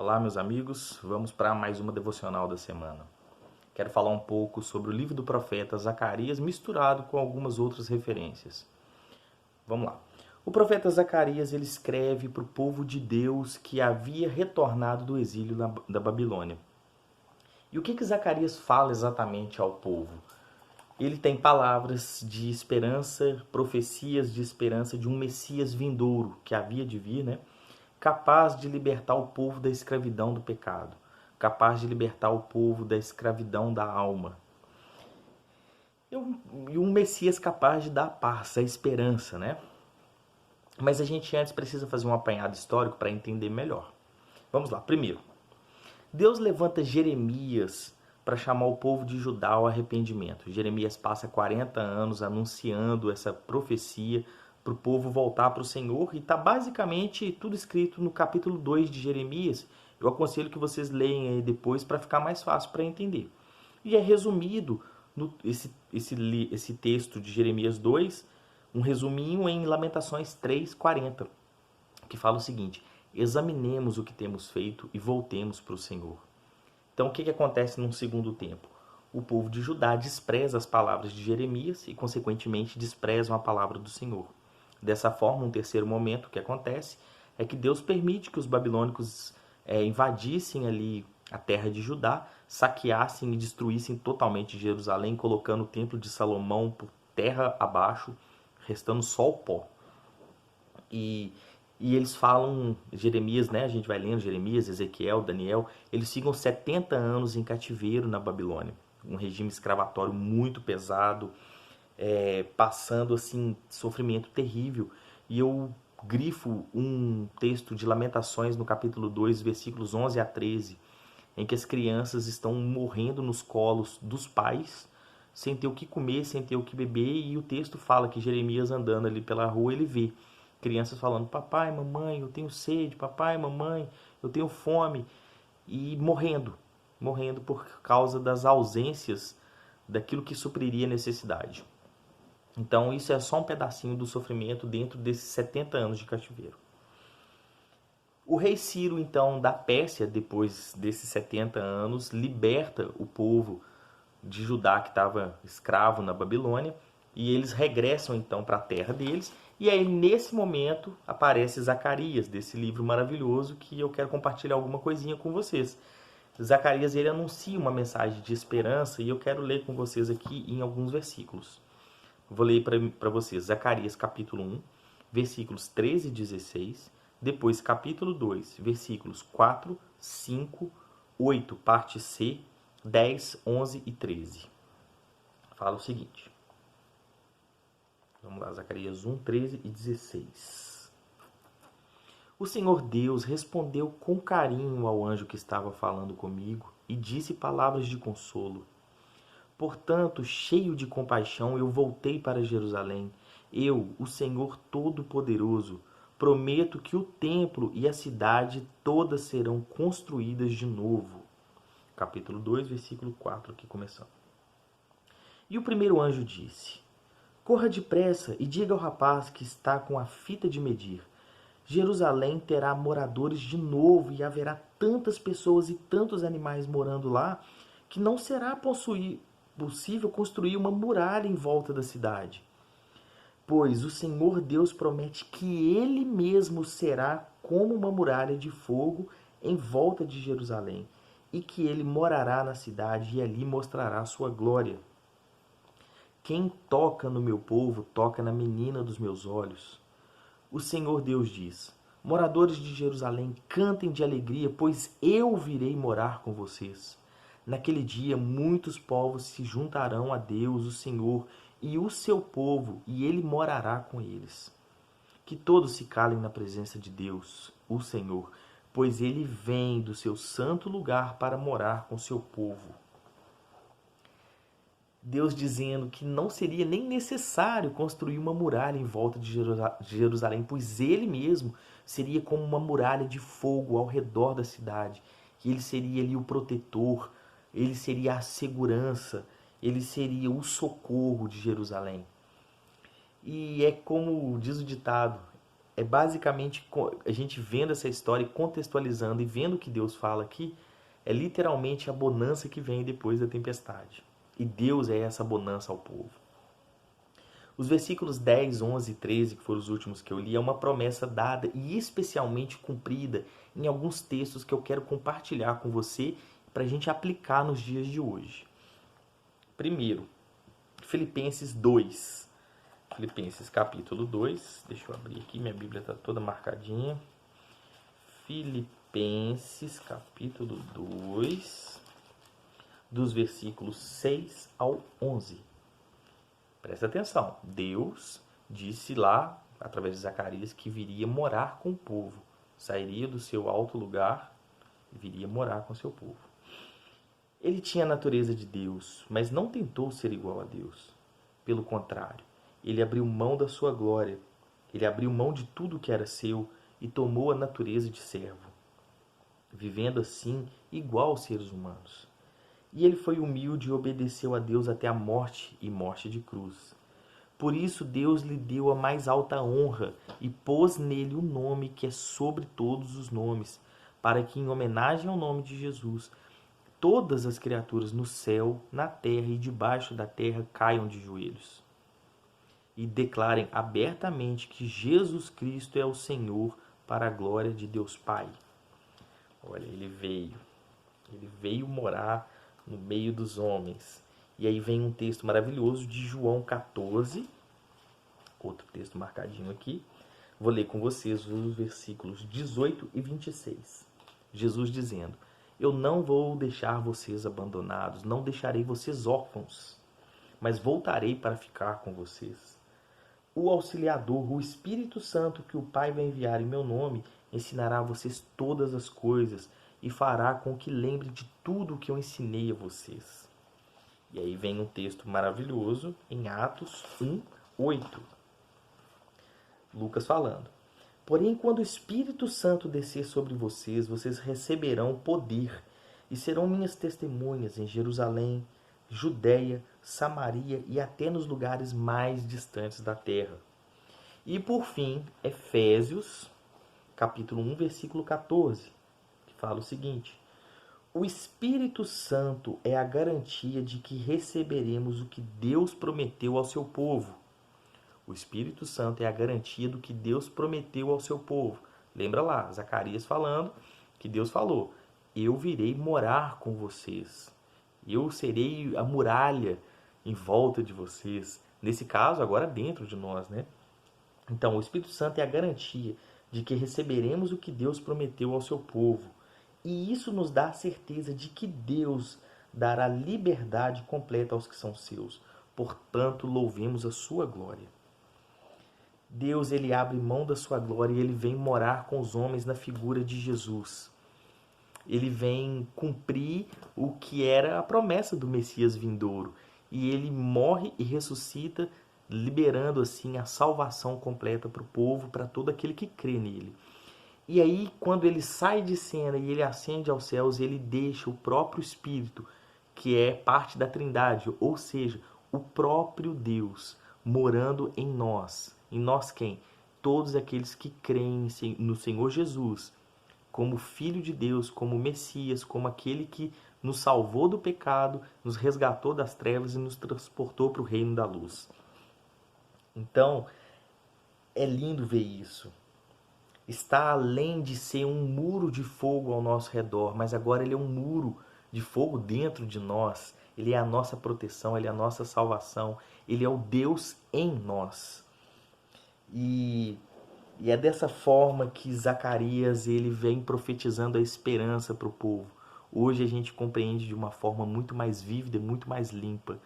Olá, meus amigos, vamos para mais uma devocional da semana. Quero falar um pouco sobre o livro do profeta Zacarias misturado com algumas outras referências. Vamos lá. O profeta Zacarias ele escreve para o povo de Deus que havia retornado do exílio da Babilônia. E o que Zacarias fala exatamente ao povo? Ele tem palavras de esperança, profecias de esperança de um Messias vindouro que havia de vir, né? Capaz de libertar o povo da escravidão do pecado, capaz de libertar o povo da escravidão da alma. E um Messias capaz de dar a paz, a esperança, né? Mas a gente antes precisa fazer um apanhado histórico para entender melhor. Vamos lá. Primeiro, Deus levanta Jeremias para chamar o povo de Judá ao arrependimento. Jeremias passa 40 anos anunciando essa profecia para o povo voltar para o Senhor, e está basicamente tudo escrito no capítulo 2 de Jeremias. Eu aconselho que vocês leiam aí depois para ficar mais fácil para entender. E é resumido esse texto de Jeremias 2, um resuminho em Lamentações 3:40, que fala o seguinte: examinemos o que temos feito e voltemos para o Senhor. Então o que acontece num segundo tempo? O povo de Judá despreza as palavras de Jeremias e, consequentemente, desprezam a palavra do Senhor. Dessa forma, um terceiro momento que acontece é que Deus permite que os babilônicos invadissem ali a terra de Judá, saqueassem e destruíssem totalmente Jerusalém, colocando o templo de Salomão por terra abaixo, restando só o pó. E eles falam, Jeremias, né? A gente vai lendo Jeremias, Ezequiel, Daniel, eles ficam 70 anos em cativeiro na Babilônia. Um regime escravatório muito pesado, passando assim sofrimento terrível. E eu grifo um texto de Lamentações no capítulo 2, versículos 11 a 13, em que as crianças estão morrendo nos colos dos pais, sem ter o que comer, sem ter o que beber, e o texto fala que Jeremias andando ali pela rua, ele vê crianças falando: papai, mamãe, eu tenho sede, papai, mamãe, eu tenho fome, e morrendo por causa das ausências daquilo que supriria a necessidade. Então isso é só um pedacinho do sofrimento dentro desses 70 anos de cativeiro. O rei Ciro, então, da Pérsia, depois desses 70 anos, liberta o povo de Judá que estava escravo na Babilônia, e eles regressam então para a terra deles. E aí nesse momento aparece Zacarias, desse livro maravilhoso que eu quero compartilhar alguma coisinha com vocês. Zacarias ele anuncia uma mensagem de esperança, e eu quero ler com vocês aqui em alguns versículos. Vou ler para vocês Zacarias capítulo 1, versículos 13 e 16, depois capítulo 2, versículos 4, 5, 8, parte C, 10, 11 e 13. Fala o seguinte. Vamos lá, Zacarias 1, 13 e 16. O Senhor Deus respondeu com carinho ao anjo que estava falando comigo e disse palavras de consolo. Portanto, cheio de compaixão, eu voltei para Jerusalém. Eu, o Senhor Todo-Poderoso, prometo que o templo e a cidade todas serão construídas de novo. Capítulo 2, versículo 4, aqui começando. E o primeiro anjo disse: corra depressa e diga ao rapaz que está com a fita de medir. Jerusalém terá moradores de novo e haverá tantas pessoas e tantos animais morando lá que não será possível construir uma muralha em volta da cidade. Pois o Senhor Deus promete que Ele mesmo será como uma muralha de fogo em volta de Jerusalém, e que Ele morará na cidade e ali mostrará sua glória. Quem toca no meu povo, toca na menina dos meus olhos. O Senhor Deus diz: moradores de Jerusalém, cantem de alegria, pois eu virei morar com vocês. Naquele dia, muitos povos se juntarão a Deus, o Senhor, e o seu povo, e ele morará com eles. Que todos se calem na presença de Deus, o Senhor, pois ele vem do seu santo lugar para morar com seu povo. Deus dizendo que não seria nem necessário construir uma muralha em volta de Jerusalém, pois ele mesmo seria como uma muralha de fogo ao redor da cidade. E ele seria ali o protetor, ele seria a segurança, ele seria o socorro de Jerusalém. E é como diz o ditado: é basicamente a gente vendo essa história e contextualizando e vendo o que Deus fala aqui, é literalmente a bonança que vem depois da tempestade. E Deus é essa bonança ao povo. Os versículos 10, 11 e 13, que foram os últimos que eu li, é uma promessa dada e especialmente cumprida em alguns textos que eu quero compartilhar com você para a gente aplicar nos dias de hoje. Primeiro, Filipenses 2. Filipenses capítulo 2. Deixa eu abrir aqui, minha Bíblia está toda marcadinha. Filipenses capítulo 2, dos versículos 6 ao 11. Presta atenção, Deus disse lá, através de Zacarias, que viria morar com o povo. Sairia do seu alto lugar e viria morar com o seu povo. Ele tinha a natureza de Deus, mas não tentou ser igual a Deus. Pelo contrário, ele abriu mão da sua glória. Ele abriu mão de tudo que era seu e tomou a natureza de servo, vivendo assim igual aos seres humanos. E ele foi humilde e obedeceu a Deus até a morte e morte de cruz. Por isso Deus lhe deu a mais alta honra e pôs nele o nome que é sobre todos os nomes, para que, em homenagem ao nome de Jesus, todas as criaturas no céu, na terra e debaixo da terra caiam de joelhos e declarem abertamente que Jesus Cristo é o Senhor, para a glória de Deus Pai. Olha, ele veio morar no meio dos homens. E aí vem um texto maravilhoso de João 14, outro texto marcadinho aqui. Vou ler com vocês os versículos 18 e 26. Jesus dizendo: eu não vou deixar vocês abandonados, não deixarei vocês órfãos, mas voltarei para ficar com vocês. O Auxiliador, o Espírito Santo, que o Pai vai enviar em meu nome, ensinará a vocês todas as coisas e fará com que lembre de tudo o que eu ensinei a vocês. E aí vem um texto maravilhoso em Atos 1, 8. Lucas falando: porém, quando o Espírito Santo descer sobre vocês, vocês receberão poder e serão minhas testemunhas em Jerusalém, Judéia, Samaria e até nos lugares mais distantes da terra. E por fim, Efésios, capítulo 1, versículo 14, que fala o seguinte: o Espírito Santo é a garantia de que receberemos o que Deus prometeu ao seu povo. O Espírito Santo é a garantia do que Deus prometeu ao seu povo. Lembra lá, Zacarias falando que Deus falou: eu virei morar com vocês. Eu serei a muralha em volta de vocês. Nesse caso, agora dentro de nós, né? Então, o Espírito Santo é a garantia de que receberemos o que Deus prometeu ao seu povo. E isso nos dá a certeza de que Deus dará liberdade completa aos que são seus. Portanto, louvemos a sua glória. Deus, ele abre mão da sua glória e ele vem morar com os homens na figura de Jesus. Ele vem cumprir o que era a promessa do Messias vindouro. E ele morre e ressuscita, liberando assim a salvação completa para o povo, para todo aquele que crê nele. E aí, quando ele sai de cena e ele ascende aos céus, ele deixa o próprio Espírito, que é parte da Trindade, ou seja, o próprio Deus, morando em nós. Em nós quem? Todos aqueles que creem no Senhor Jesus, como Filho de Deus, como Messias, como aquele que nos salvou do pecado, nos resgatou das trevas e nos transportou para o reino da luz. Então, é lindo ver isso. Está além de ser um muro de fogo ao nosso redor, mas agora ele é um muro de fogo dentro de nós. Ele é a nossa proteção, ele é a nossa salvação, ele é o Deus em nós. E é dessa forma que Zacarias ele vem profetizando a esperança para o povo. Hoje a gente compreende de uma forma muito mais vívida, muito mais limpa.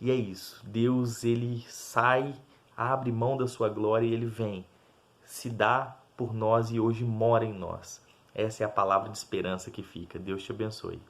E é isso. Deus ele sai, abre mão da sua glória e ele vem, se dá por nós e hoje mora em nós. Essa é a palavra de esperança que fica. Deus te abençoe.